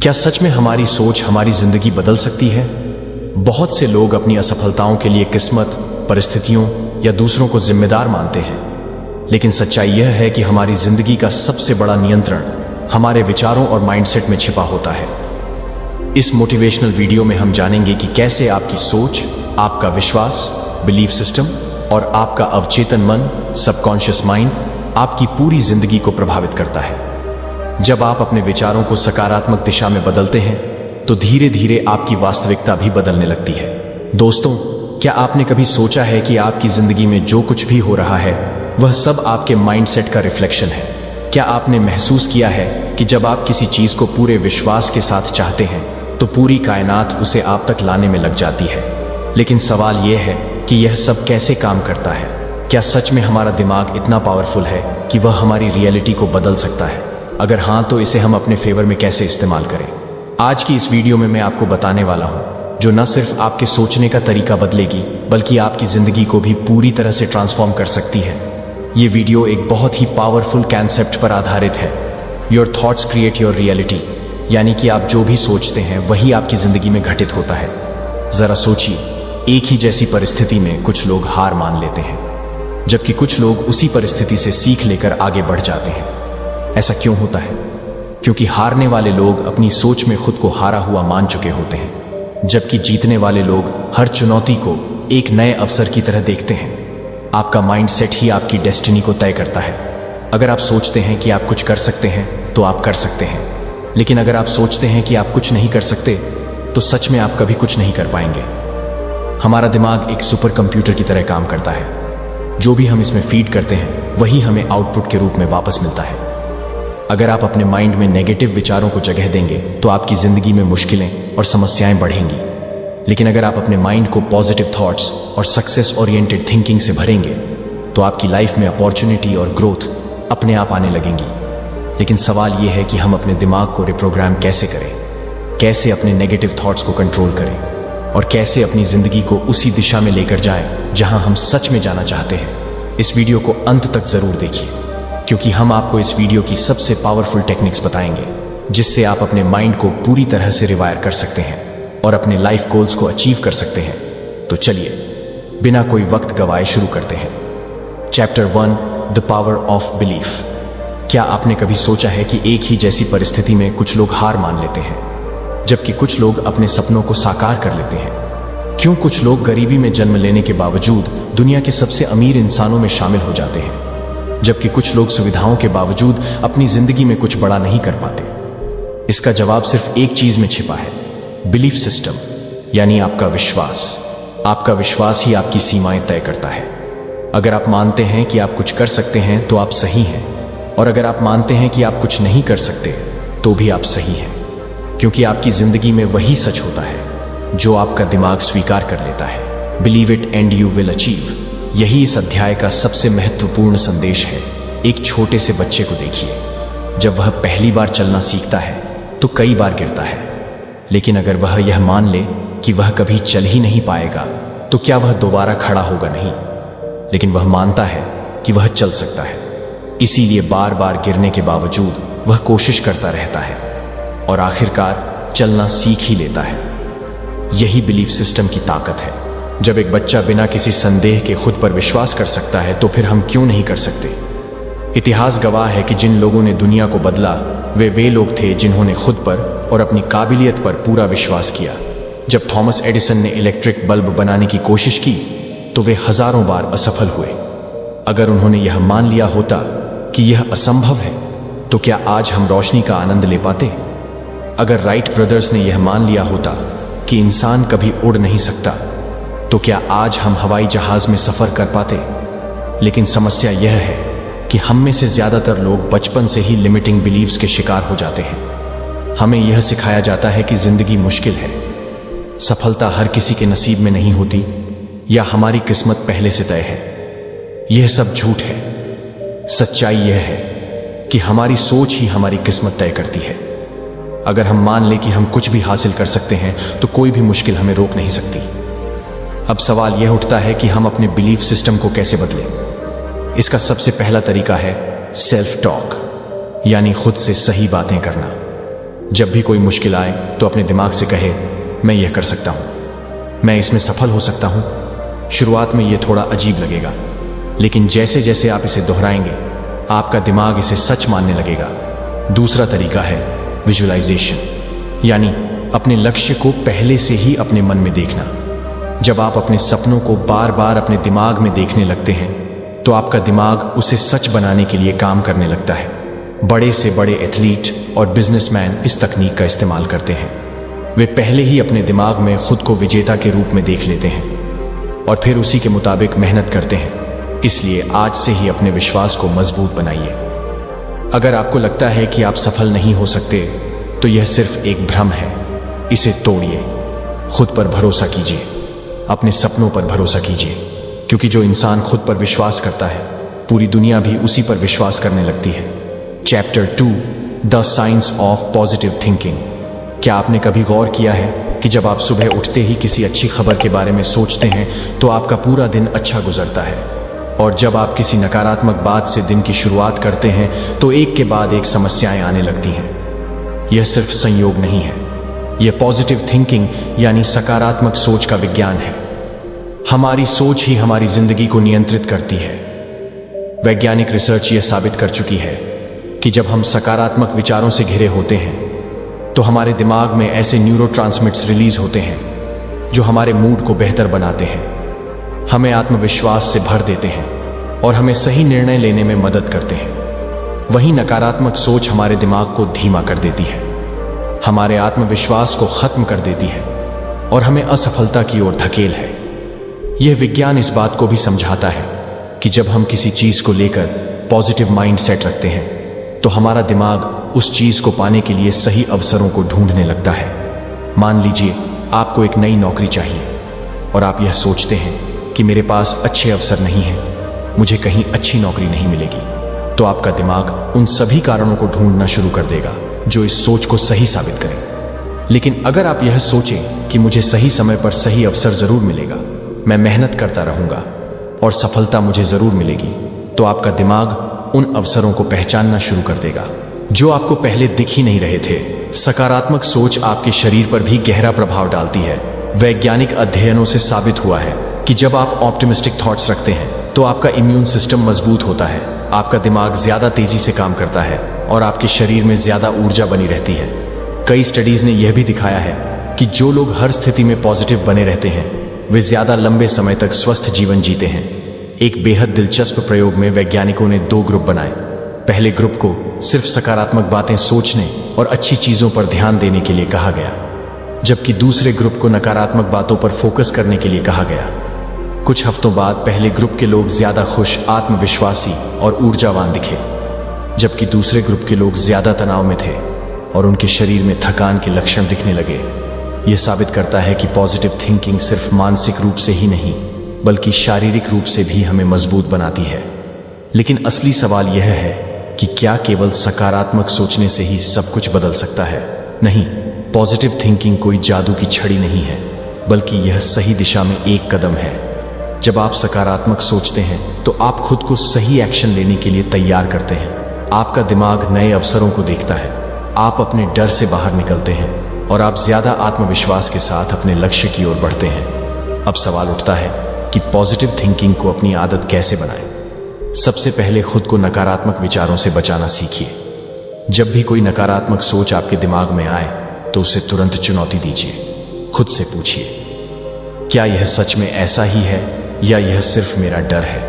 क्या सच में हमारी सोच हमारी जिंदगी बदल सकती है? बहुत से लोग अपनी असफलताओं के लिए किस्मत, परिस्थितियों या दूसरों को जिम्मेदार मानते हैं, लेकिन सच्चाई यह है कि हमारी जिंदगी का सबसे बड़ा नियंत्रण हमारे विचारों और माइंडसेट में छिपा होता है। इस मोटिवेशनल वीडियो में हम जानेंगे कि कैसे आपकी सोच, आपका विश्वास, बिलीफ सिस्टम और आपका अवचेतन मन, सबकॉन्शियस माइंड आपकी पूरी जिंदगी को प्रभावित करता है। जब आप अपने विचारों को सकारात्मक दिशा में बदलते हैं तो धीरे धीरे आपकी वास्तविकता भी बदलने लगती है। दोस्तों, क्या आपने कभी सोचा है कि आपकी जिंदगी में जो कुछ भी हो रहा है वह सब आपके माइंडसेट का रिफ्लेक्शन है? क्या आपने महसूस किया है कि जब आप किसी चीज को पूरे विश्वास के साथ चाहते हैं तो पूरी कायनात उसे आप तक लाने में लग जाती है? लेकिन सवाल यह है कि यह सब कैसे काम करता है? क्या सच में हमारा दिमाग इतना पावरफुल है कि वह हमारी रियलिटी को बदल सकता है? अगर हाँ, तो इसे हम अपने फेवर में कैसे इस्तेमाल करें? आज की इस वीडियो में मैं आपको बताने वाला हूं, जो न सिर्फ आपके सोचने का तरीका बदलेगी बल्कि आपकी जिंदगी को भी पूरी तरह से ट्रांसफॉर्म कर सकती है। ये वीडियो एक बहुत ही पावरफुल कॉन्सेप्ट पर आधारित है, your thoughts create your reality, यानी कि आप जो भी सोचते हैं वही आपकी जिंदगी में घटित होता है। जरा सोचिए, एक ही जैसी परिस्थिति में कुछ लोग हार मान लेते हैं, जबकि कुछ लोग उसी परिस्थिति से सीख लेकर आगे बढ़ जाते हैं। ऐसा क्यों होता है? क्योंकि हारने वाले लोग अपनी सोच में खुद को हारा हुआ मान चुके होते हैं, जबकि जीतने वाले लोग हर चुनौती को एक नए अवसर की तरह देखते हैं। आपका माइंडसेट ही आपकी डेस्टिनी को तय करता है। अगर आप सोचते हैं कि आप कुछ कर सकते हैं तो आप कर सकते हैं, लेकिन अगर आप सोचते हैं कि आप कुछ नहीं कर सकते तो सच में आप कभी कुछ नहीं कर पाएंगे। हमारा दिमाग एक सुपर कंप्यूटर की तरह काम करता है। जो भी हम इसमें फीड करते हैं वही हमें आउटपुट के रूप में वापस मिलता है। अगर आप अपने माइंड में नेगेटिव विचारों को जगह देंगे तो आपकी जिंदगी में मुश्किलें और समस्याएं बढ़ेंगी, लेकिन अगर आप अपने माइंड को पॉजिटिव थॉट्स और सक्सेस ओरिएंटेड थिंकिंग से भरेंगे तो आपकी लाइफ में अपॉर्चुनिटी और ग्रोथ अपने आप आने लगेंगी। लेकिन सवाल यह है कि हम अपने दिमाग को रिप्रोग्राम कैसे करें, कैसे अपने नेगेटिव थॉट्स को कंट्रोल करें और कैसे अपनी जिंदगी को उसी दिशा में लेकर जाएं जहां हम सच में जाना चाहते हैं। इस वीडियो को अंत तक जरूर देखिए, क्योंकि हम आपको इस वीडियो की सबसे पावरफुल टेक्निक्स बताएंगे जिससे आप अपने माइंड को पूरी तरह से रिवायर कर सकते हैं और अपने लाइफ गोल्स को अचीव कर सकते हैं। तो चलिए, बिना कोई वक्त गवाए शुरू करते हैं। Chapter 1, the power of belief. क्या आपने कभी सोचा है कि एक ही जैसी परिस्थिति में कुछ लोग हार मान लेते हैं, जबकि कुछ लोग अपने सपनों को साकार कर लेते हैं? क्यों कुछ लोग गरीबी में जन्म लेने के बावजूद दुनिया के सबसे अमीर इंसानों में शामिल हो जाते हैं, जबकि कुछ लोग सुविधाओं के बावजूद अपनी जिंदगी में कुछ बड़ा नहीं कर पाते? इसका जवाब सिर्फ एक चीज में छिपा है, बिलीफ सिस्टम, यानी आपका विश्वास। आपका विश्वास ही आपकी सीमाएं तय करता है। अगर आप मानते हैं कि आप कुछ कर सकते हैं तो आप सही हैं, और अगर आप मानते हैं कि आप कुछ नहीं कर सकते तो भी आप सही हैं, क्योंकि आपकी जिंदगी में वही सच होता है जो आपका दिमाग स्वीकार कर लेता है। Believe it and you will achieve, यही इस अध्याय का सबसे महत्वपूर्ण संदेश है। एक छोटे से बच्चे को देखिए, जब वह पहली बार चलना सीखता है तो कई बार गिरता है, लेकिन अगर वह यह मान ले कि वह कभी चल ही नहीं पाएगा तो क्या वह दोबारा खड़ा होगा? नहीं, लेकिन वह मानता है कि वह चल सकता है। इसीलिए बार बार गिरने के बावजूद वह कोशिश करता रहता है और आखिरकार चलना सीख ही लेता है। यही बिलीफ सिस्टम की ताकत है। जब एक बच्चा बिना किसी संदेह के खुद पर विश्वास कर सकता है तो फिर हम क्यों नहीं कर सकते? इतिहास गवाह है कि जिन लोगों ने दुनिया को बदला वे लोग थे जिन्होंने खुद पर और अपनी काबिलियत पर पूरा विश्वास किया। जब थॉमस एडिसन ने इलेक्ट्रिक बल्ब बनाने की कोशिश की तो वे हजारों बार असफल हुए। अगर उन्होंने यह मान लिया होता कि यह असंभव है तो क्या आज हम रोशनी का आनंद ले पाते? अगर राइट ब्रदर्स ने यह मान लिया होता कि इंसान कभी उड़ नहीं सकता तो क्या आज हम हवाई जहाज में सफर कर पाते? लेकिन समस्या यह है कि हम में से ज्यादातर लोग बचपन से ही लिमिटिंग बिलीव्स के शिकार हो जाते हैं। हमें यह सिखाया जाता है कि जिंदगी मुश्किल है, सफलता हर किसी के नसीब में नहीं होती, या हमारी किस्मत पहले से तय है। यह सब झूठ है। सच्चाई यह है कि हमारी सोच ही हमारी किस्मत तय करती है। अगर हम मान लें कि हम कुछ भी हासिल कर सकते हैं तो कोई भी मुश्किल हमें रोक नहीं सकती। अब सवाल यह उठता है कि हम अपने बिलीफ सिस्टम को कैसे बदलें। इसका सबसे पहला तरीका है सेल्फ टॉक, यानी खुद से सही बातें करना। जब भी कोई मुश्किल आए तो अपने दिमाग से कहे, मैं यह कर सकता हूं, मैं इसमें सफल हो सकता हूं। शुरुआत में यह थोड़ा अजीब लगेगा, लेकिन जैसे जैसे आप इसे दोहराएंगे आपका दिमाग इसे सच मानने लगेगा। दूसरा तरीका है विजुअलाइजेशन, यानी अपने लक्ष्य को पहले से ही अपने मन में देखना। जब आप अपने सपनों को बार बार अपने दिमाग में देखने लगते हैं तो आपका दिमाग उसे सच बनाने के लिए काम करने लगता है। बड़े से बड़े एथलीट और बिजनेसमैन इस तकनीक का इस्तेमाल करते हैं। वे पहले ही अपने दिमाग में खुद को विजेता के रूप में देख लेते हैं और फिर उसी के मुताबिक मेहनत करते हैं। इसलिए आज से ही अपने विश्वास को मजबूत बनाइए। अगर आपको लगता है कि आप सफल नहीं हो सकते तो यह सिर्फ एक भ्रम है, इसे तोड़िए। खुद पर भरोसा कीजिए, अपने सपनों पर भरोसा कीजिए, क्योंकि जो इंसान खुद पर विश्वास करता है पूरी दुनिया भी उसी पर विश्वास करने लगती है। Chapter 2, the science of positive thinking. क्या आपने कभी गौर किया है कि जब आप सुबह उठते ही किसी अच्छी खबर के बारे में सोचते हैं तो आपका पूरा दिन अच्छा गुजरता है, और जब आप किसी नकारात्मक बात से दिन की शुरुआत करते हैं तो एक के बाद एक समस्याएं आने लगती हैं। यह सिर्फ संयोग नहीं है, यह पॉजिटिव थिंकिंग यानी सकारात्मक सोच का विज्ञान है। हमारी सोच ही हमारी जिंदगी को नियंत्रित करती है। वैज्ञानिक रिसर्च यह साबित कर चुकी है कि जब हम सकारात्मक विचारों से घिरे होते हैं तो हमारे दिमाग में ऐसे न्यूरोट्रांसमिटर्स रिलीज होते हैं जो हमारे मूड को बेहतर बनाते हैं, हमें आत्मविश्वास से भर देते हैं और हमें सही निर्णय लेने में मदद करते हैं। वहीं नकारात्मक सोच हमारे दिमाग को धीमा कर देती है, हमारे आत्मविश्वास को खत्म कर देती है और हमें असफलता की ओर धकेल है। यह विज्ञान इस बात को भी समझाता है कि जब हम किसी चीज को लेकर पॉजिटिव माइंड सेट रखते हैं तो हमारा दिमाग उस चीज को पाने के लिए सही अवसरों को ढूंढने लगता है। मान लीजिए आपको एक नई नौकरी चाहिए और आप यह सोचते हैं कि मेरे पास अच्छे अवसर नहीं हैं, मुझे कहीं अच्छी नौकरी नहीं मिलेगी, तो आपका दिमाग उन सभी कारणों को ढूंढना शुरू कर देगा जो इस सोच को सही साबित करें। लेकिन अगर आप यह सोचें कि मुझे सही समय पर सही अवसर जरूर मिलेगा, मैं मेहनत करता रहूंगा और सफलता मुझे जरूर मिलेगी, तो आपका दिमाग उन अवसरों को पहचानना शुरू कर देगा जो आपको पहले दिख ही नहीं रहे थे। सकारात्मक सोच आपके शरीर पर भी गहरा प्रभाव डालती है। वैज्ञानिक अध्ययनों से साबित हुआ है कि जब आप ऑप्टिमिस्टिक थॉट्स रखते हैं तो आपका इम्यून सिस्टम मजबूत होता है, आपका दिमाग ज्यादा तेजी से काम करता है और आपके शरीर में ज्यादा ऊर्जा बनी रहती है। कई स्टडीज ने यह भी दिखाया है कि जो लोग हर स्थिति में पॉजिटिव बने रहते हैं वे ज्यादा लंबे समय तक स्वस्थ जीवन जीते हैं। एक बेहद दिलचस्प प्रयोग में वैज्ञानिकों ने 2 ग्रुप बनाए। पहले ग्रुप को सिर्फ सकारात्मक बातें सोचने और अच्छी चीजों पर ध्यान देने के लिए कहा गया, जबकि दूसरे ग्रुप को नकारात्मक बातों पर फोकस करने के लिए कहा गया। कुछ हफ्तों बाद पहले ग्रुप के लोग ज्यादा खुश, आत्मविश्वासी और ऊर्जावान दिखे, जबकि दूसरे ग्रुप के लोग ज्यादा तनाव में थे और उनके शरीर में थकान के लक्षण दिखने लगे। यह साबित करता है कि पॉजिटिव थिंकिंग सिर्फ मानसिक रूप से ही नहीं बल्कि शारीरिक रूप से भी हमें मजबूत बनाती है। लेकिन असली सवाल यह है कि क्या केवल सकारात्मक सोचने से ही सब कुछ बदल सकता है? नहीं, पॉजिटिव थिंकिंग कोई जादू की छड़ी नहीं है, बल्कि यह सही दिशा में एक कदम है। जब आप सकारात्मक सोचते हैं तो आप खुद को सही एक्शन लेने के लिए तैयार करते हैं। आपका दिमाग नए अवसरों को देखता है, आप अपने डर से बाहर निकलते हैं और आप ज्यादा आत्मविश्वास के साथ अपने लक्ष्य की ओर बढ़ते हैं। अब सवाल उठता है कि पॉजिटिव थिंकिंग को अपनी आदत कैसे बनाएं? सबसे पहले खुद को नकारात्मक विचारों से बचाना सीखिए। जब भी कोई नकारात्मक सोच आपके दिमाग में आए तो उसे तुरंत चुनौती दीजिए। खुद से पूछिए, क्या यह सच में ऐसा ही है या यह सिर्फ मेरा डर है?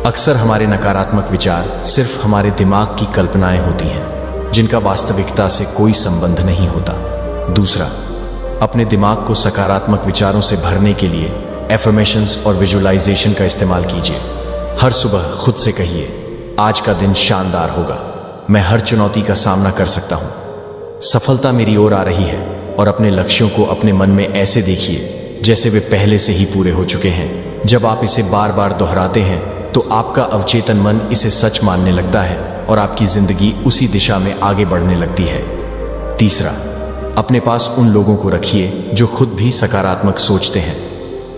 अक्सर हमारे नकारात्मक विचार सिर्फ हमारे दिमाग की कल्पनाएं होती हैं जिनका वास्तविकता से कोई संबंध नहीं होता। दूसरा, अपने दिमाग को सकारात्मक विचारों से भरने के लिए एफर्मेशंस और विजुअलाइजेशन का इस्तेमाल कीजिए। हर सुबह खुद से कहिए, आज का दिन शानदार होगा, मैं हर चुनौती का सामना कर सकता हूं, सफलता मेरी ओर आ रही है। और अपने लक्ष्यों को अपने मन में ऐसे देखिए जैसे वे पहले से ही पूरे हो चुके हैं। जब आप इसे बार बार दोहराते हैं तो आपका अवचेतन मन इसे सच मानने लगता है और आपकी जिंदगी उसी दिशा में आगे बढ़ने लगती है। तीसरा, अपने पास उन लोगों को रखिए जो खुद भी सकारात्मक सोचते हैं।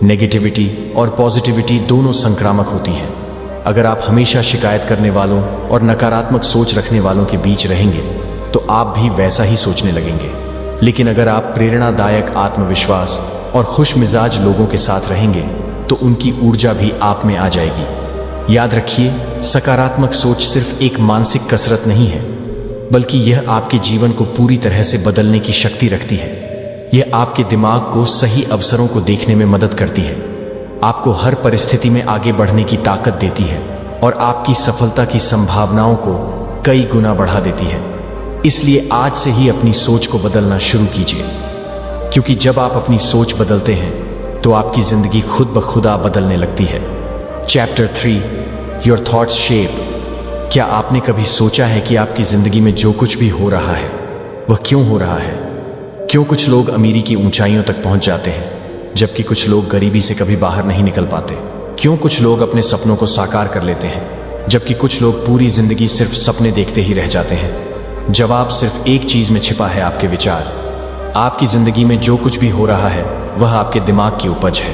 नेगेटिविटी और पॉजिटिविटी दोनों संक्रामक होती हैं। अगर आप हमेशा शिकायत करने वालों और नकारात्मक सोच रखने वालों के बीच रहेंगे तो आप भी वैसा ही सोचने लगेंगे। लेकिन अगर आप प्रेरणादायक, आत्मविश्वास और खुश मिजाज लोगों के साथ रहेंगे तो उनकी ऊर्जा भी आप में आ जाएगी। याद रखिए, सकारात्मक सोच सिर्फ एक मानसिक कसरत नहीं है, बल्कि यह आपके जीवन को पूरी तरह से बदलने की शक्ति रखती है। यह आपके दिमाग को सही अवसरों को देखने में मदद करती है, आपको हर परिस्थिति में आगे बढ़ने की ताकत देती है और आपकी सफलता की संभावनाओं को कई गुना बढ़ा देती है। इसलिए आज से ही अपनी सोच को बदलना शुरू कीजिए, क्योंकि जब आप अपनी सोच बदलते हैं तो आपकी जिंदगी खुद ब खुदा बदलने लगती है। Chapter 3, your thoughts shape. क्या आपने कभी सोचा है कि आपकी जिंदगी में जो कुछ भी हो रहा है वह क्यों हो रहा है? क्यों कुछ लोग अमीरी की ऊंचाइयों तक पहुंच जाते हैं जबकि कुछ लोग गरीबी से कभी बाहर नहीं निकल पाते? क्यों कुछ लोग अपने सपनों को साकार कर लेते हैं जबकि कुछ लोग पूरी जिंदगी सिर्फ सपने देखते ही रह जाते हैं? जवाब सिर्फ एक चीज में छिपा है, आपके विचार। आपकी जिंदगी में जो कुछ भी हो रहा है वह आपके दिमाग की उपज है।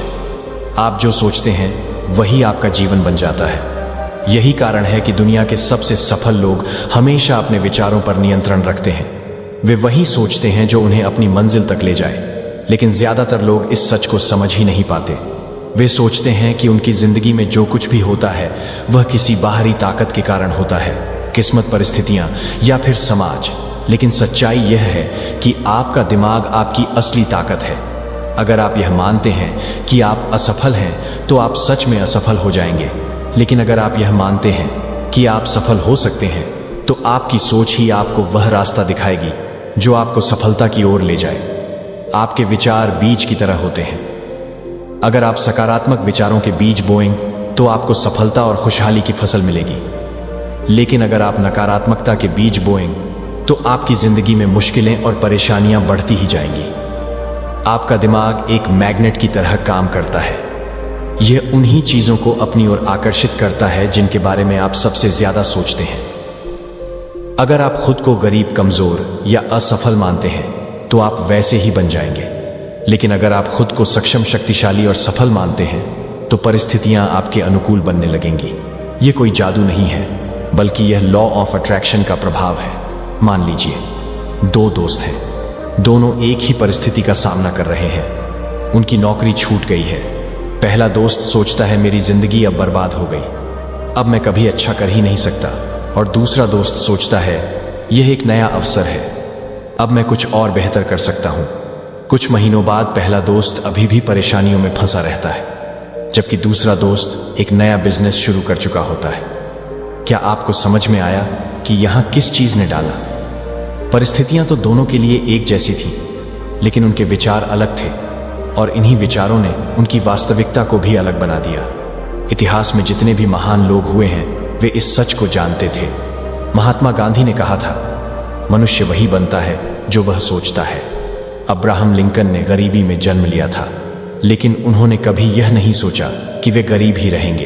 आप जो सोचते हैं वही आपका जीवन बन जाता है। यही कारण है कि दुनिया के सबसे सफल लोग हमेशा अपने विचारों पर नियंत्रण रखते हैं। वे वही सोचते हैं जो उन्हें अपनी मंजिल तक ले जाए। लेकिन ज्यादातर लोग इस सच को समझ ही नहीं पाते। वे सोचते हैं कि उनकी जिंदगी में जो कुछ भी होता है वह किसी बाहरी ताकत के कारण होता है, किस्मत, परिस्थितियां या फिर समाज। लेकिन सच्चाई यह है कि आपका दिमाग आपकी असली ताकत है। अगर आप यह मानते हैं कि आप असफल हैं तो आप सच में असफल हो जाएंगे। लेकिन अगर आप यह मानते हैं कि आप सफल हो सकते हैं तो आपकी सोच ही आपको वह रास्ता दिखाएगी जो आपको सफलता की ओर ले जाए। आपके विचार बीज की तरह होते हैं। अगर आप सकारात्मक विचारों के बीज बोएंगे तो आपको सफलता और खुशहाली की फसल मिलेगी। लेकिन अगर आप नकारात्मकता के बीज बोएंगे तो आपकी जिंदगी में मुश्किलें और परेशानियां बढ़ती ही जाएंगी। आपका दिमाग एक मैग्नेट की तरह काम करता है। यह उन्हीं चीजों को अपनी ओर आकर्षित करता है जिनके बारे में आप सबसे ज्यादा सोचते हैं। अगर आप खुद को गरीब, कमजोर या असफल मानते हैं तो आप वैसे ही बन जाएंगे। लेकिन अगर आप खुद को सक्षम, शक्तिशाली और सफल मानते हैं तो परिस्थितियां आपके अनुकूल बनने लगेंगी। यह कोई जादू नहीं है, बल्कि यह लॉ ऑफ अट्रैक्शन का प्रभाव है। मान लीजिए 2 दोस्त हैं, दोनों एक ही परिस्थिति का सामना कर रहे हैं। उनकी नौकरी छूट गई है। पहला दोस्त सोचता है मेरी जिंदगी अब बर्बाद हो गई, अब मैं कभी अच्छा कर ही नहीं सकता। और दूसरा दोस्त सोचता है यह एक नया अवसर है, अब मैं कुछ और बेहतर कर सकता हूं। कुछ महीनों बाद पहला दोस्त अभी भी परेशानियों में फंसा रहता है, जबकि दूसरा दोस्त एक नया बिजनेस शुरू कर चुका होता है। क्या आपको समझ में आया कि यहां किस चीज ने डाला? परिस्थितियां तो दोनों के लिए एक जैसी थी, लेकिन उनके विचार अलग थे और इन्हीं विचारों ने उनकी वास्तविकता को भी अलग बना दिया। इतिहास में जितने भी महान लोग हुए हैं वे इस सच को जानते थे। महात्मा गांधी ने कहा था, मनुष्य वही बनता है जो वह सोचता है। अब्राहम लिंकन ने गरीबी में जन्म लिया था, लेकिन उन्होंने कभी यह नहीं सोचा कि वे गरीब ही रहेंगे।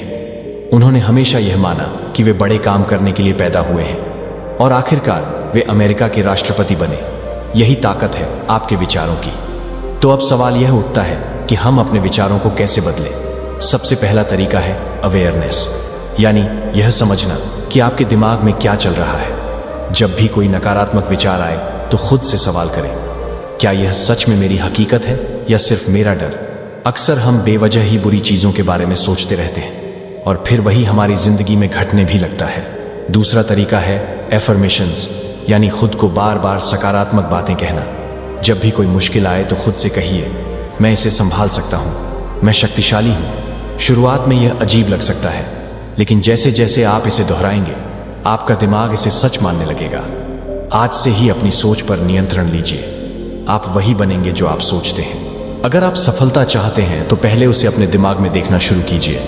उन्होंने हमेशा यह माना कि वे बड़े काम करने के लिए पैदा हुए हैं और आखिरकार वे अमेरिका के राष्ट्रपति बने। यही ताकत है आपके विचारों की। तो अब सवाल यह उठता है कि हम अपने विचारों को कैसे बदलें। सबसे पहला तरीका है अवेयरनेस, यानी यह समझना कि आपके दिमाग में क्या चल रहा है। जब भी कोई नकारात्मक विचार आए तो खुद से सवाल करें, क्या यह सच में मेरी हकीकत है या सिर्फ मेरा डर? अक्सर हम बेवजह ही बुरी चीजों के बारे में सोचते रहते हैं और फिर वही हमारी जिंदगी में घटने भी लगता है। दूसरा तरीका है एफर्मेशंस, यानी खुद को बार बार सकारात्मक बातें कहना। जब भी कोई मुश्किल आए तो खुद से कहिए, मैं इसे संभाल सकता हूं, मैं शक्तिशाली हूं। शुरुआत में यह अजीब लग सकता है, लेकिन जैसे जैसे आप इसे दोहराएंगे आपका दिमाग इसे सच मानने लगेगा। आज से ही अपनी सोच पर नियंत्रण लीजिए। आप वही बनेंगे जो आप सोचते हैं। अगर आप सफलता चाहते हैं तो पहले उसे अपने दिमाग में देखना शुरू कीजिए,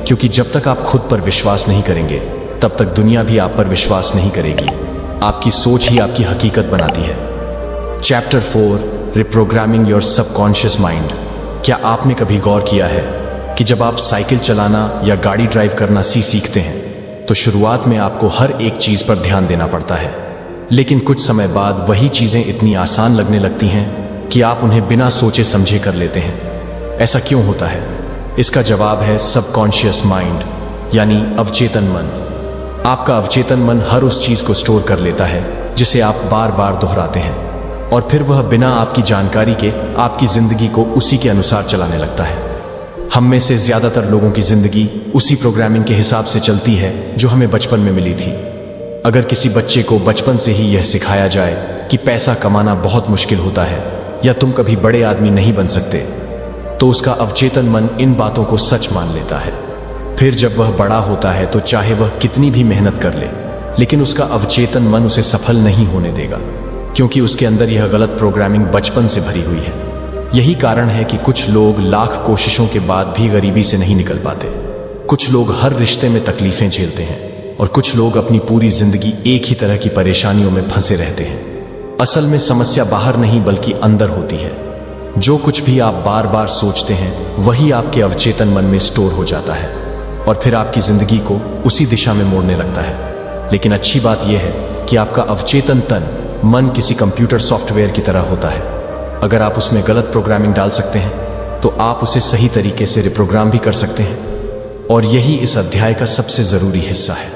क्योंकि जब तक आप खुद पर विश्वास नहीं करेंगे तब तक दुनिया भी आप पर विश्वास नहीं करेगी। आपकी सोच ही आपकी हकीकत बनाती है। Chapter 4, reprogramming your subconscious mind. क्या आपने कभी गौर किया है कि जब आप साइकिल चलाना या गाड़ी ड्राइव करना सीखते हैं तो शुरुआत में आपको हर एक चीज पर ध्यान देना पड़ता है, लेकिन कुछ समय बाद वही चीजें इतनी आसान लगने लगती हैं कि आप उन्हें बिना सोचे समझे कर लेते हैं। ऐसा क्यों होता है? इसका जवाब है सबकॉन्शियस माइंड, यानी अवचेतन मन। आपका अवचेतन मन हर उस चीज को स्टोर कर लेता है जिसे आप बार बार दोहराते हैं, और फिर वह बिना आपकी जानकारी के आपकी जिंदगी को उसी के अनुसार चलाने लगता है। हम में से ज्यादातर लोगों की जिंदगी उसी प्रोग्रामिंग के हिसाब से चलती है जो हमें बचपन में मिली थी। अगर किसी बच्चे को बचपन से ही यह सिखाया जाए कि पैसा कमाना बहुत मुश्किल होता है या तुम कभी बड़े आदमी नहीं बन सकते, तो उसका अवचेतन मन इन बातों को सच मान लेता है। फिर जब वह बड़ा होता है तो चाहे वह कितनी भी मेहनत कर ले, लेकिन उसका अवचेतन मन उसे सफल नहीं होने देगा, क्योंकि उसके अंदर यह गलत प्रोग्रामिंग बचपन से भरी हुई है। यही कारण है कि कुछ लोग लाख कोशिशों के बाद भी गरीबी से नहीं निकल पाते। कुछ लोग हर रिश्ते में तकलीफें झेलते हैं और कुछ लोग अपनी पूरी जिंदगी एक ही तरह की परेशानियों में फंसे रहते हैं। असल में समस्या बाहर नहीं बल्कि अंदर होती है। जो कुछ भी आप बार बार सोचते हैं वही आपके अवचेतन मन में स्टोर हो जाता है और फिर आपकी जिंदगी को उसी दिशा में मोड़ने लगता है। लेकिन अच्छी बात यह है कि आपका अवचेतन मन किसी कंप्यूटर सॉफ्टवेयर की तरह होता है। अगर आप उसमें गलत प्रोग्रामिंग डाल सकते हैं तो आप उसे सही तरीके से रिप्रोग्राम भी कर सकते हैं। और यही इस अध्याय का सबसे जरूरी हिस्सा है,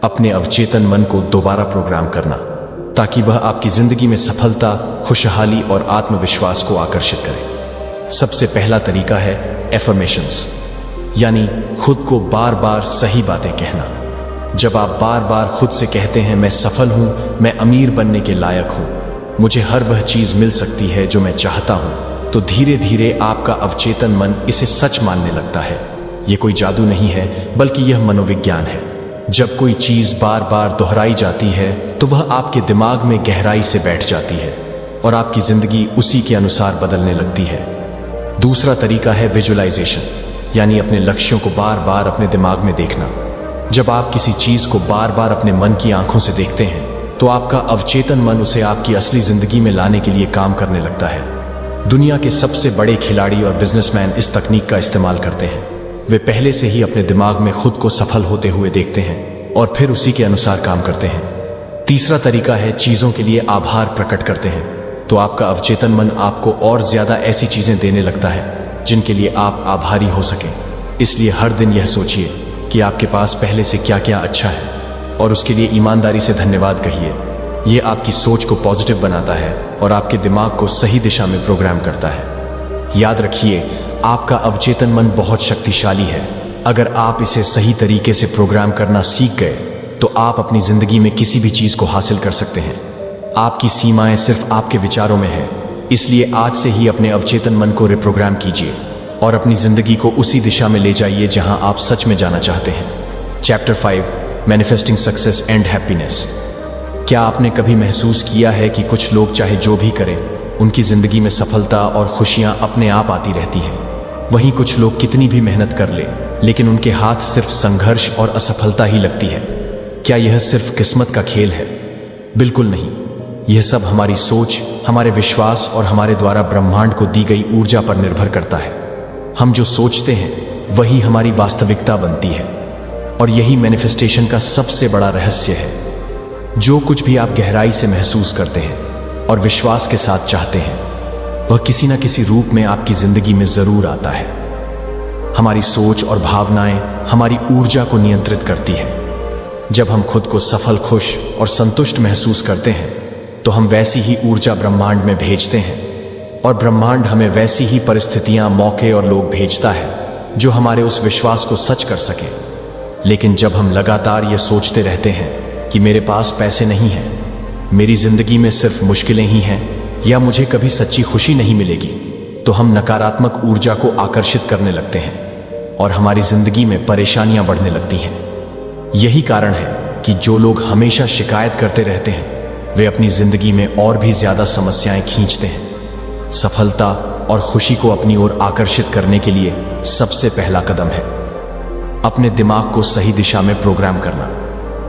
अपने अवचेतन मन को दोबारा प्रोग्राम करना, ताकि वह आपकी जिंदगी में सफलता, खुशहाली और आत्मविश्वास को आकर्षित करे। सबसे पहला तरीका है एफर्मेशंस, यानी खुद को बार बार सही बातें कहना। जब आप बार बार खुद से कहते हैं मैं सफल हूं, मैं अमीर बनने के लायक हूं, मुझे हर वह चीज मिल सकती है जो मैं चाहता हूं, तो धीरे धीरे आपका अवचेतन मन इसे सच मानने लगता है। यह कोई जादू नहीं है बल्कि यह मनोविज्ञान है। जब कोई चीज बार बार दोहराई जाती है तो वह आपके दिमाग में गहराई से बैठ जाती है और आपकी जिंदगी उसी के अनुसार बदलने लगती है। दूसरा तरीका है विजुअलाइजेशन, यानी अपने लक्ष्यों को बार बार अपने दिमाग में देखना। जब आप किसी चीज को बार बार अपने मन की आंखों से देखते हैं तो आपका अवचेतन मन उसे आपकी असली जिंदगी में लाने के लिए काम करने लगता है। दुनिया के सबसे बड़े खिलाड़ी और बिजनेसमैन इस तकनीक का इस्तेमाल करते हैं। वे पहले से ही अपने दिमाग में खुद को सफल होते हुए देखते हैं और फिर उसी के अनुसार काम करते हैं। तीसरा तरीका है चीजों के लिए आभार प्रकट करते हैं। तो आपका अवचेतन मन आपको और ज्यादा ऐसी चीजें देने लगता है जिनके लिए आप आभारी हो सकें। इसलिए हर दिन यह सोचिए कि आपके पास पहले से क्या क्या अच्छा है और उसके लिए ईमानदारी से धन्यवाद कहिए। यह आपकी सोच को पॉजिटिव बनाता है और आपके दिमाग को सही दिशा में प्रोग्राम करता है। याद रखिए, आपका अवचेतन मन बहुत शक्तिशाली है। अगर आप इसे सही तरीके से प्रोग्राम करना सीख गए तो आप अपनी जिंदगी में किसी भी चीज को हासिल कर सकते हैं। आपकी सीमाएं सिर्फ आपके विचारों में है। इसलिए आज से ही अपने अवचेतन मन को रिप्रोग्राम कीजिए और अपनी जिंदगी को उसी दिशा में ले जाइए जहां आप सच में जाना चाहते हैं। Chapter 5, manifesting success and happiness. क्या आपने कभी महसूस किया है कि कुछ लोग चाहे जो भी करें, उनकी जिंदगी में सफलता और खुशियां अपने आप आती रहती हैं? वहीं कुछ लोग कितनी भी मेहनत कर ले, लेकिन उनके हाथ सिर्फ संघर्ष और असफलता ही लगती है। क्या यह सिर्फ किस्मत का खेल है? बिल्कुल नहीं। यह सब हमारी सोच, हमारे विश्वास और हमारे द्वारा ब्रह्मांड को दी गई ऊर्जा पर निर्भर करता है। हम जो सोचते हैं वही हमारी वास्तविकता बनती है और यही मैनिफेस्टेशन का सबसे बड़ा रहस्य है। जो कुछ भी आप गहराई से महसूस करते हैं और विश्वास के साथ चाहते हैं, वह किसी न किसी रूप में आपकी जिंदगी में जरूर आता है। हमारी सोच और भावनाएं हमारी ऊर्जा को नियंत्रित करती है। जब हम खुद को सफल, खुश और संतुष्ट महसूस करते हैं तो हम वैसी ही ऊर्जा ब्रह्मांड में भेजते हैं और ब्रह्मांड हमें वैसी ही परिस्थितियां, मौके और लोग भेजता है जो हमारे उस विश्वास को सच कर सके। लेकिन जब हम लगातार ये सोचते रहते हैं कि मेरे पास पैसे नहीं हैं, मेरी जिंदगी में सिर्फ मुश्किलें ही हैं या मुझे कभी सच्ची खुशी नहीं मिलेगी, तो हम नकारात्मक ऊर्जा को आकर्षित करने लगते हैं और हमारी जिंदगी में परेशानियां बढ़ने लगती हैं। यही कारण है कि जो लोग हमेशा शिकायत करते रहते हैं वे अपनी जिंदगी में और भी ज्यादा समस्याएं खींचते हैं। सफलता और खुशी को अपनी ओर आकर्षित करने के लिए सबसे पहला कदम है अपने दिमाग को सही दिशा में प्रोग्राम करना।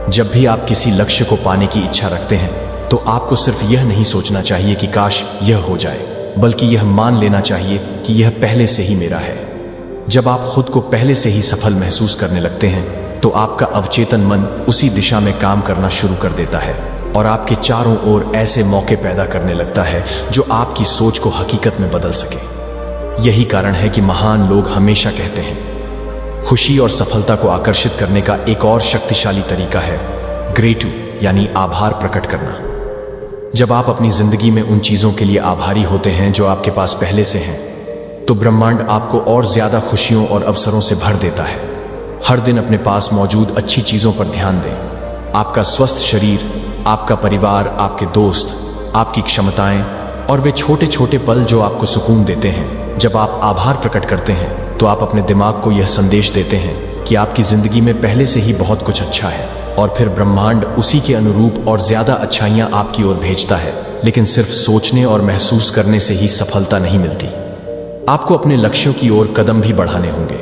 जब भी आप किसी लक्ष्य को पाने की इच्छा रखते हैं तो आपको सिर्फ यह नहीं सोचना चाहिए कि काश यह हो जाए, बल्कि यह मान लेना चाहिए कि यह पहले से ही मेरा है। जब आप खुद को पहले से ही सफल महसूस करने लगते हैं तो आपका अवचेतन मन उसी दिशा में काम करना शुरू कर देता है और आपके चारों ओर ऐसे मौके पैदा करने लगता है जो आपकी सोच को हकीकत में बदल सके। यही कारण है कि महान लोग हमेशा कहते हैं खुशी और सफलता को आकर्षित करने का एक और शक्तिशाली तरीका है ग्रेटू, यानी आभार प्रकट करना। जब आप अपनी जिंदगी में उन चीजों के लिए आभारी होते हैं जो आपके पास पहले से हैं, तो ब्रह्मांड आपको और ज्यादा खुशियों और अवसरों से भर देता है। हर दिन अपने पास मौजूद अच्छी चीजों पर ध्यान दें। आपका स्वस्थ शरीर, आपका परिवार, आपके दोस्त, आपकी क्षमताएं और वे छोटे छोटे पल जो आपको सुकून देते हैं। जब आप आभार प्रकट करते हैं तो आप अपने दिमाग को यह संदेश देते हैं कि आपकी जिंदगी में पहले से ही बहुत कुछ अच्छा है, और फिर ब्रह्मांड उसी के अनुरूप और ज्यादा अच्छाइयां आपकी ओर भेजता है। लेकिन सिर्फ सोचने और महसूस करने से ही सफलता नहीं मिलती। आपको अपने लक्ष्यों की ओर कदम भी बढ़ाने होंगे।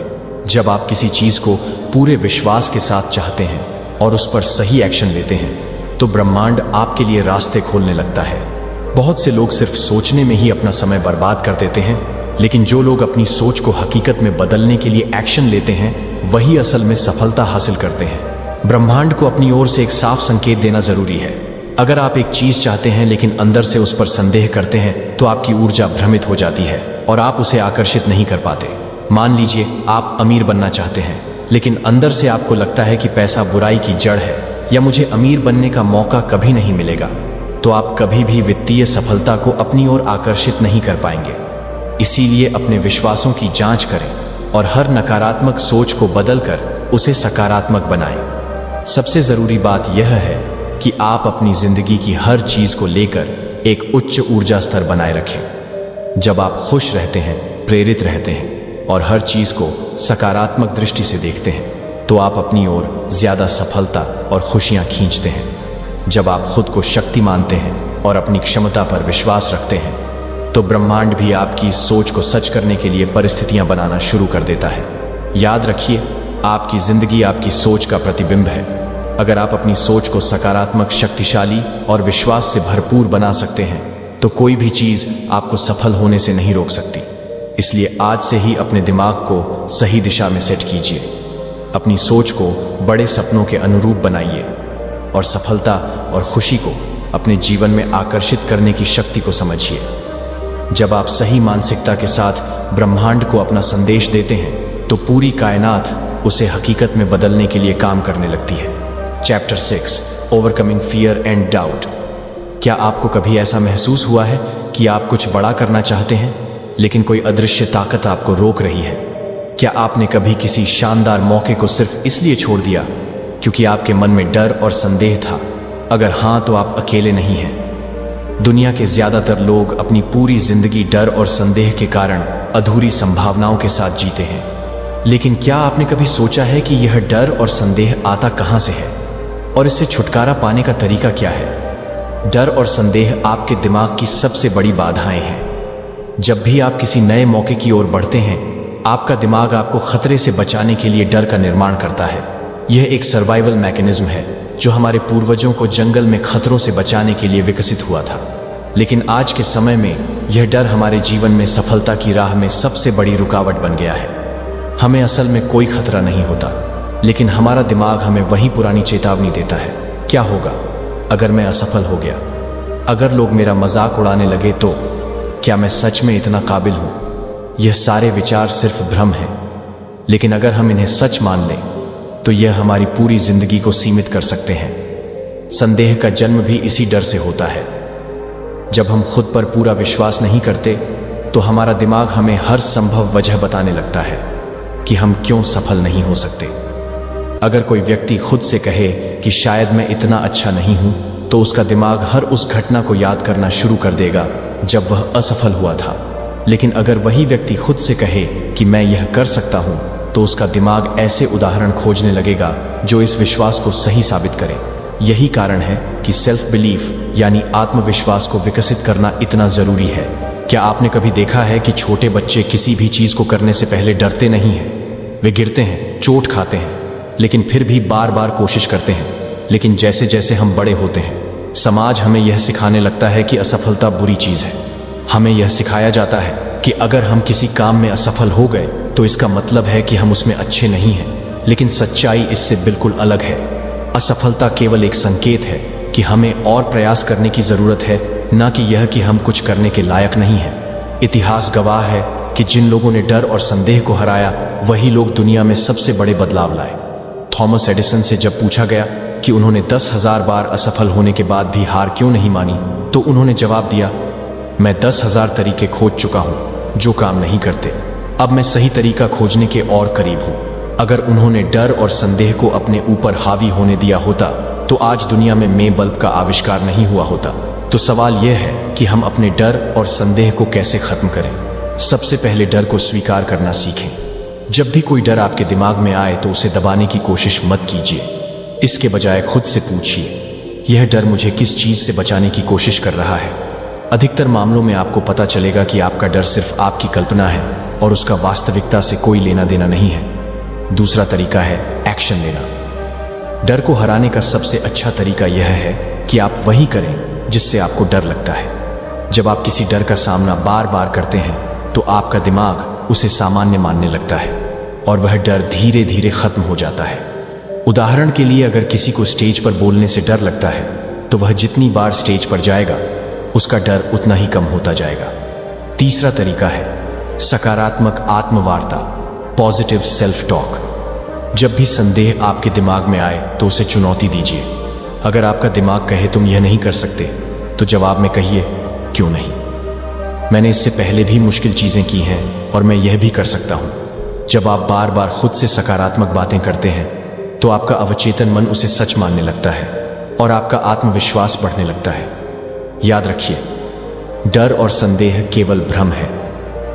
जब आप किसी चीज को पूरे विश्वास के साथ चाहते हैं और उस पर सही एक्शन लेते हैं, तो ब्रह्मांड आपके लिए रास्ते खोलने लगता है। बहुत से लोग सिर्फ सोचने में ही अपना समय बर्बाद कर देते हैं, लेकिन जो लोग अपनी सोच को हकीकत में बदलने के लिए एक्शन लेते हैं, वही असल में सफलता हासिल करते हैं। ब्रह्मांड को अपनी ओर से एक साफ संकेत देना जरूरी है। अगर आप एक चीज चाहते हैं लेकिन अंदर से उस पर संदेह करते हैं, तो आपकी ऊर्जा भ्रमित हो जाती है और आप उसे आकर्षित नहीं कर पाते। मान लीजिए आप अमीर बनना चाहते हैं, लेकिन अंदर से आपको लगता है कि पैसा बुराई की जड़ है या मुझे अमीर बनने का मौका कभी नहीं मिलेगा, तो आप कभी भी वित्तीय सफलता को अपनी ओर आकर्षित नहीं कर पाएंगे। इसीलिए अपने विश्वासों की जांच करें और हर नकारात्मक सोच को बदलकर उसे सकारात्मक बनाएं। सबसे जरूरी बात यह है कि आप अपनी जिंदगी की हर चीज को लेकर एक उच्च ऊर्जा स्तर बनाए रखें। जब आप खुश रहते हैं, प्रेरित रहते हैं और हर चीज को सकारात्मक दृष्टि से देखते हैं, तो आप अपनी ओर ज्यादा सफलता और खुशियां खींचते हैं। जब आप खुद को शक्ति मानते हैं और अपनी क्षमता पर विश्वास रखते हैं, तो ब्रह्मांड भी आपकी इस सोच को सच करने के लिए परिस्थितियां बनाना शुरू कर देता है। याद रखिए, आपकी जिंदगी आपकी सोच का प्रतिबिंब है। अगर आप अपनी सोच को सकारात्मक, शक्तिशाली और विश्वास से भरपूर बना सकते हैं, तो कोई भी चीज आपको सफल होने से नहीं रोक सकती। इसलिए आज से ही अपने दिमाग को सही दिशा में सेट कीजिए। अपनी सोच को बड़े सपनों के अनुरूप बनाइए और सफलता और खुशी को अपने जीवन में आकर्षित करने की शक्ति को समझिए। जब आप सही मानसिकता के साथ ब्रह्मांड को अपना संदेश देते हैं, तो पूरी कायनात उसे हकीकत में बदलने के लिए काम करने लगती है। Chapter 6, overcoming fear and doubt. क्या आपको कभी ऐसा महसूस हुआ है कि आप कुछ बड़ा करना चाहते हैं, लेकिन कोई अदृश्य ताकत आपको रोक रही है? क्या आपने कभी किसी शानदार मौके को सिर्फ इसलिए छोड़ दिया क्योंकि आपके मन में डर और संदेह था? अगर हाँ, तो आप अकेले नहीं हैं। दुनिया के ज्यादातर लोग अपनी पूरी जिंदगी डर और संदेह के कारण अधूरी संभावनाओं के साथ जीते हैं। लेकिन क्या आपने कभी सोचा है कि यह डर और संदेह आता कहां से है और इससे छुटकारा पाने का तरीका क्या है? डर और संदेह आपके दिमाग की सबसे बड़ी बाधाएं हैं। जब भी आप किसी नए मौके की ओर बढ़ते हैं, आपका दिमाग आपको खतरे से बचाने के लिए डर का निर्माण करता है। यह एक सर्वाइवल मैकेनिज्म है जो हमारे पूर्वजों को जंगल में खतरों से बचाने के लिए विकसित हुआ था। लेकिन आज के समय में यह डर हमारे जीवन में सफलता की राह में सबसे बड़ी रुकावट बन गया है। हमें असल में कोई खतरा नहीं होता, लेकिन हमारा दिमाग हमें वही पुरानी चेतावनी देता है। क्या होगा अगर मैं असफल हो गया? अगर लोग मेरा मजाक उड़ाने लगे तो? क्या मैं सच में इतना काबिल हूं? यह सारे विचार सिर्फ भ्रम हैं, लेकिन अगर हम इन्हें सच मान लें तो यह हमारी पूरी जिंदगी को सीमित कर सकते हैं। संदेह का जन्म भी इसी डर से होता है। जब हम खुद पर पूरा विश्वास नहीं करते, तो हमारा दिमाग हमें हर संभव वजह बताने लगता है कि हम क्यों सफल नहीं हो सकते। अगर कोई व्यक्ति खुद से कहे कि शायद मैं इतना अच्छा नहीं हूं, तो उसका दिमाग हर उस घटना को याद करना शुरू कर देगा जब वह असफल हुआ था। लेकिन अगर वही व्यक्ति खुद से कहे कि मैं यह कर सकता हूं, तो उसका दिमाग ऐसे उदाहरण खोजने लगेगा जो इस विश्वास को सही साबित करें। यही कारण है कि सेल्फ बिलीफ यानी आत्मविश्वास को विकसित करना इतना जरूरी है। क्या आपने कभी देखा है कि छोटे बच्चे किसी भी चीज को करने से पहले डरते नहीं हैं? वे गिरते हैं, चोट खाते हैं, लेकिन फिर भी बार बार कोशिश करते हैं। लेकिन जैसे जैसे हम बड़े होते हैं, समाज हमें यह सिखाने लगता है कि असफलता बुरी चीज है। हमें यह सिखाया जाता है कि अगर हम किसी काम में असफल हो गए तो इसका मतलब है कि हम उसमें अच्छे नहीं हैं। लेकिन सच्चाई इससे बिल्कुल अलग है। असफलता केवल एक संकेत है कि हमें और प्रयास करने की जरूरत है, न कि यह कि हम कुछ करने के लायक नहीं हैं। इतिहास गवाह है कि जिन लोगों ने डर और संदेह को हराया, वही लोग दुनिया में सबसे बड़े बदलाव लाए। थॉमस एडिसन से जब पूछा गया कि उन्होंने 10,000 बार असफल होने के बाद भी हार क्यों नहीं मानी, तो उन्होंने जवाब दिया, मैं 10,000 तरीके खोज चुका हूं जो काम नहीं करते। अब मैं सही तरीका खोजने के और करीब हूं। अगर उन्होंने डर और संदेह को अपने ऊपर हावी होने दिया होता तो आज दुनिया में मे बल्ब का आविष्कार नहीं हुआ होता। तो सवाल यह है कि हम अपने डर और संदेह को कैसे खत्म करें। सबसे पहले डर को स्वीकार करना सीखें। जब भी कोई डर आपके दिमाग में आए तो उसे दबाने की कोशिश मत कीजिए। इसके बजाय खुद से पूछिए, यह डर मुझे किस चीज से बचाने की कोशिश कर रहा है। अधिकतर मामलों में आपको पता चलेगा कि आपका डर सिर्फ आपकी कल्पना है और उसका वास्तविकता से कोई लेना देना नहीं है। दूसरा तरीका है एक्शन लेना। डर को हराने का सबसे अच्छा तरीका यह है कि आप वही करें जिससे आपको डर लगता है। जब आप किसी डर का सामना बार बार करते हैं तो आपका दिमाग उसे सामान्य मानने लगता है और वह डर धीरे धीरे खत्म हो जाता है। उदाहरण के लिए, अगर किसी को स्टेज पर बोलने से डर लगता है तो वह जितनी बार स्टेज पर जाएगा उसका डर उतना ही कम होता जाएगा। तीसरा तरीका है सकारात्मक आत्मवार्ता, पॉजिटिव सेल्फ टॉक। जब भी संदेह आपके दिमाग में आए तो उसे चुनौती दीजिए। अगर आपका दिमाग कहे तुम यह नहीं कर सकते, तो जवाब में कहिए, क्यों नहीं? मैंने इससे पहले भी मुश्किल चीजें की हैं और मैं यह भी कर सकता हूं। जब आप बार बार खुद से सकारात्मक बातें करते हैं तो आपका अवचेतन मन उसे सच मानने लगता है और आपका आत्मविश्वास बढ़ने लगता है। याद रखिए, डर और संदेह केवल भ्रम है।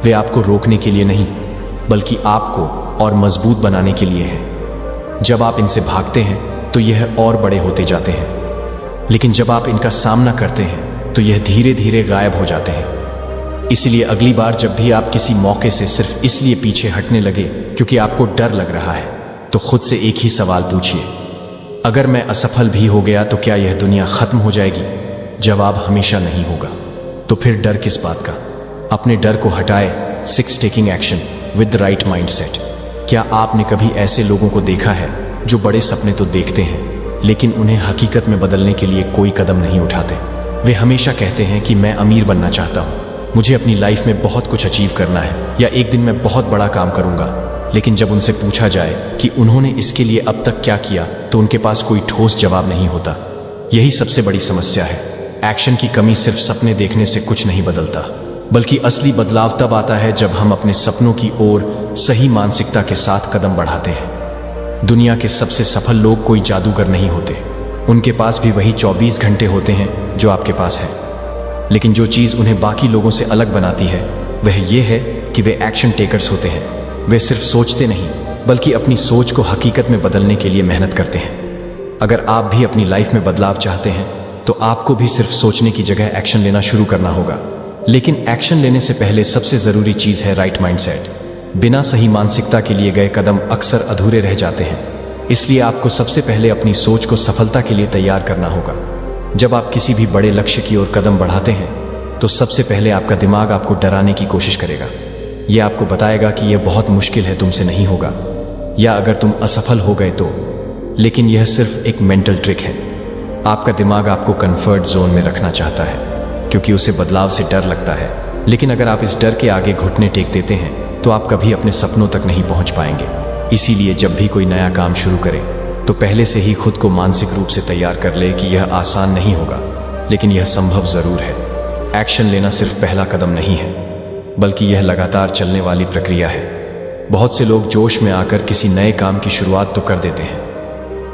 वे आपको रोकने के लिए नहीं, बल्कि आपको और मजबूत बनाने के लिए है। जब आप इनसे भागते हैं तो यह और बड़े होते जाते हैं, लेकिन जब आप इनका सामना करते हैं तो यह धीरे धीरे गायब हो जाते हैं। इसलिए अगली बार जब भी आप किसी मौके से सिर्फ इसलिए पीछे हटने लगे क्योंकि आपको डर लग रहा है, तो खुद से एक ही सवाल पूछिए, अगर मैं असफल भी हो गया तो क्या यह दुनिया खत्म हो जाएगी? जवाब हमेशा नहीं होगा। तो फिर डर किस बात का? अपने डर को हटाए। 6 taking action with the right mindset. क्या आपने कभी ऐसे लोगों को देखा है जो बड़े सपने तो देखते हैं लेकिन उन्हें हकीकत में बदलने के लिए कोई कदम नहीं उठाते? वे हमेशा कहते हैं कि मैं अमीर बनना चाहता हूं, मुझे अपनी लाइफ में बहुत कुछ अचीव करना है, या एक दिन मैं बहुत बड़ा काम करूंगा। लेकिन जब उनसे पूछा जाए कि उन्होंने इसके लिए अब तक क्या किया तो उनके पास कोई ठोस जवाब नहीं होता। यही सबसे बड़ी समस्या है। एक्शन की कमी सिर्फ सपने देखने से कुछ नहीं बदलता, बल्कि असली बदलाव तब आता है जब हम अपने सपनों की ओर सही मानसिकता के साथ कदम बढ़ाते हैं। दुनिया के सबसे सफल लोग कोई जादूगर नहीं होते। उनके पास भी वही 24 घंटे होते हैं जो आपके पास है। लेकिन जो चीज़ उन्हें बाकी लोगों से अलग बनाती है वह ये है कि वे एक्शन टेकर्स होते हैं। वे सिर्फ सोचते नहीं, बल्कि अपनी सोच को हकीकत में बदलने के लिए मेहनत करते हैं। अगर आप भी अपनी लाइफ में बदलाव चाहते हैं तो आपको भी सिर्फ सोचने की जगह एक्शन लेना शुरू करना होगा। लेकिन एक्शन लेने से पहले सबसे ज़रूरी चीज़ है राइट माइंडसेट। बिना सही मानसिकता के लिए गए कदम अक्सर अधूरे रह जाते हैं। इसलिए आपको सबसे पहले अपनी सोच को सफलता के लिए तैयार करना होगा। जब आप किसी भी बड़े लक्ष्य की ओर कदम बढ़ाते हैं तो सबसे पहले आपका दिमाग आपको डराने की कोशिश करेगा। यह आपको बताएगा कि यह बहुत मुश्किल है, तुमसे नहीं होगा, या अगर तुम असफल हो गए तो। लेकिन यह सिर्फ एक मेंटल ट्रिक है। आपका दिमाग आपको कंफर्ट जोन में रखना चाहता है क्योंकि उसे बदलाव से डर लगता है। लेकिन अगर आप इस डर के आगे घुटने टेक देते हैं तो आप कभी अपने सपनों तक नहीं पहुंच पाएंगे। इसीलिए जब भी कोई नया काम शुरू करे तो पहले से ही खुद को मानसिक रूप से तैयार कर ले कि यह आसान नहीं होगा, लेकिन यह संभव जरूर है। एक्शन लेना सिर्फ पहला कदम नहीं है, बल्कि यह लगातार चलने वाली प्रक्रिया है। बहुत से लोग जोश में आकर किसी नए काम की शुरुआत तो कर देते हैं,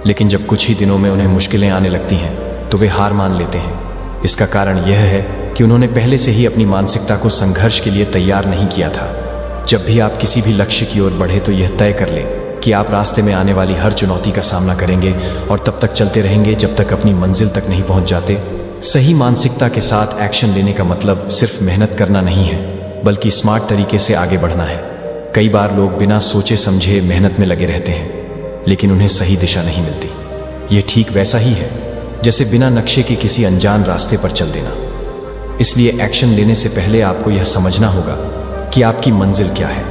लेकिन जब कुछ ही दिनों में उन्हें मुश्किलें आने लगती हैं तो वे हार मान लेते हैं। इसका कारण यह है कि उन्होंने पहले से ही अपनी मानसिकता को संघर्ष के लिए तैयार नहीं किया था। जब भी आप किसी भी लक्ष्य की ओर बढ़े तो यह तय कर लें कि आप रास्ते में आने वाली हर चुनौती का सामना करेंगे और तब तक चलते रहेंगे जब तक अपनी मंजिल तक नहीं पहुंच जाते। सही मानसिकता के साथ एक्शन लेने का मतलब सिर्फ मेहनत करना नहीं है, बल्कि स्मार्ट तरीके से आगे बढ़ना है। कई बार लोग बिना सोचे समझे मेहनत में लगे रहते हैं, लेकिन उन्हें सही दिशा नहीं मिलती। यह ठीक वैसा ही है जैसे बिना नक्शे के किसी अनजान रास्ते पर चल देना। इसलिए एक्शन लेने से पहले आपको यह समझना होगा कि आपकी मंजिल क्या है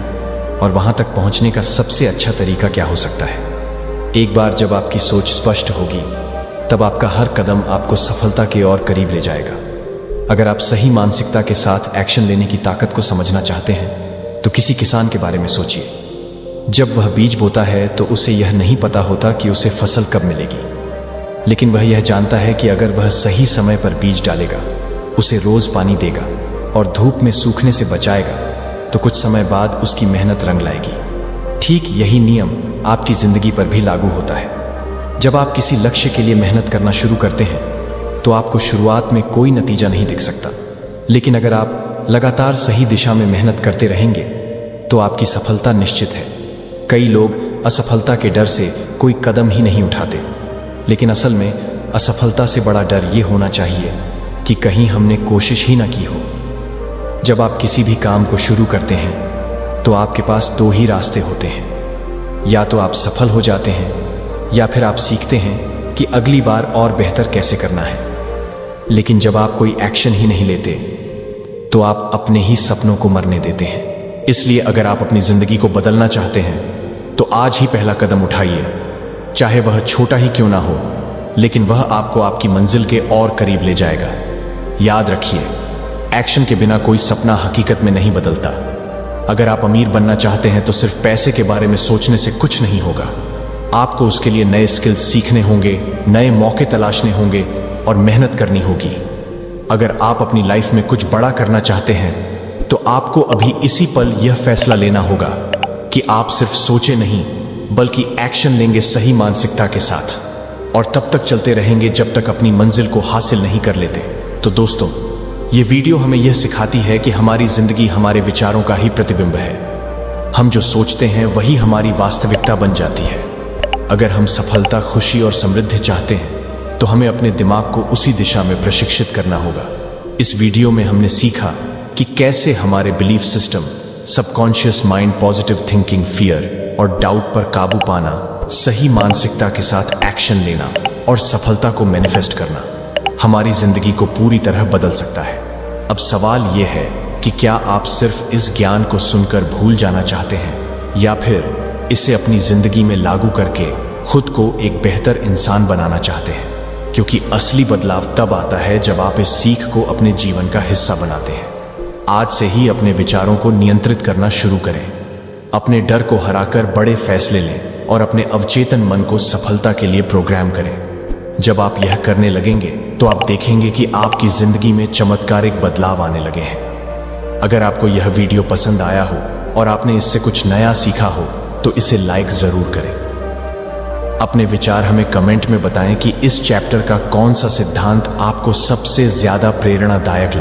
और वहां तक पहुंचने का सबसे अच्छा तरीका क्या हो सकता है। एक बार जब आपकी सोच स्पष्ट होगी, तब आपका हर कदम आपको सफलता के और करीब ले जाएगा। अगर आप सही मानसिकता के साथ एक्शन लेने की ताकत को समझना चाहते हैं तो किसी किसान के बारे में सोचिए। जब वह बीज बोता है तो उसे यह नहीं पता होता कि उसे फसल कब मिलेगी। लेकिन वह यह जानता है कि अगर वह सही समय पर बीज डालेगा, उसे रोज पानी देगा और धूप में सूखने से बचाएगा, तो कुछ समय बाद उसकी मेहनत रंग लाएगी। ठीक यही नियम आपकी जिंदगी पर भी लागू होता है। जब आप किसी लक्ष्य के लिए मेहनत करना शुरू करते हैं तो आपको शुरुआत में कोई नतीजा नहीं दिख सकता, लेकिन अगर आप लगातार सही दिशा में मेहनत करते रहेंगे तो आपकी सफलता निश्चित है। कई लोग असफलता के डर से कोई कदम ही नहीं उठाते, लेकिन असल में असफलता से बड़ा डर यह होना चाहिए कि कहीं हमने कोशिश ही ना की हो। जब आप किसी भी काम को शुरू करते हैं तो आपके पास दो ही रास्ते होते हैं, या तो आप सफल हो जाते हैं या फिर आप सीखते हैं कि अगली बार और बेहतर कैसे करना है। लेकिन जब आप कोई एक्शन ही नहीं लेते तो आप अपने ही सपनों को मरने देते हैं। इसलिए अगर आप अपनी जिंदगी को बदलना चाहते हैं तो आज ही पहला कदम उठाइए, चाहे वह छोटा ही क्यों ना हो, लेकिन वह आपको आपकी मंजिल के और करीब ले जाएगा। याद रखिए, एक्शन के बिना कोई सपना हकीकत में नहीं बदलता। अगर आप अमीर बनना चाहते हैं तो सिर्फ पैसे के बारे में सोचने से कुछ नहीं होगा। आपको उसके लिए नए स्किल्स सीखने होंगे, नए मौके तलाशने होंगे और मेहनत करनी होगी। अगर आप अपनी लाइफ में कुछ बड़ा करना चाहते हैं तो आपको अभी इसी पल यह फैसला लेना होगा कि आप सिर्फ सोचे नहीं बल्कि एक्शन लेंगे सही मानसिकता के साथ, और तब तक चलते रहेंगे जब तक अपनी मंजिल को हासिल नहीं कर लेते। तो दोस्तों, ये वीडियो हमें यह सिखाती है कि हमारी जिंदगी हमारे विचारों का ही प्रतिबिंब है। हम जो सोचते हैं वही हमारी वास्तविकता बन जाती है। अगर हम सफलता, खुशी और समृद्धि चाहते हैं तो हमें अपने दिमाग को उसी दिशा में प्रशिक्षित करना होगा। इस वीडियो में हमने सीखा कि कैसे हमारे belief system, subconscious mind, positive thinking, fear और डाउट पर काबू पाना, सही मानसिकता के साथ एक्शन लेना और सफलता को मैनिफेस्ट करना हमारी जिंदगी को पूरी तरह बदल सकता है। अब सवाल यह है कि क्या आप सिर्फ इस ज्ञान को सुनकर भूल जाना चाहते हैं या फिर इसे अपनी जिंदगी में लागू करके खुद को एक बेहतर इंसान बनाना चाहते हैं? क्योंकि असली बदलाव तब आता है जब आप इस सीख को अपने जीवन का हिस्सा बनाते हैं। आज से ही अपने विचारों को नियंत्रित करना शुरू करें। अपने डर को हराकर बड़े फैसले लें और अपने अवचेतन मन को सफलता के लिए प्रोग्राम करें। जब आप यह करने लगेंगे तो आप देखेंगे कि आपकी जिंदगी में चमत्कारिक बदलाव आने लगे हैं। अगर आपको यह वीडियो पसंद आया हो और आपने इससे कुछ नया सीखा हो तो इसे लाइक जरूर करें। अपने विचार हमें कमेंट में बताएं कि इस चैप्टर का कौन सा सिद्धांत आपको सबसे ज्यादा प्रेरणादायक लगा।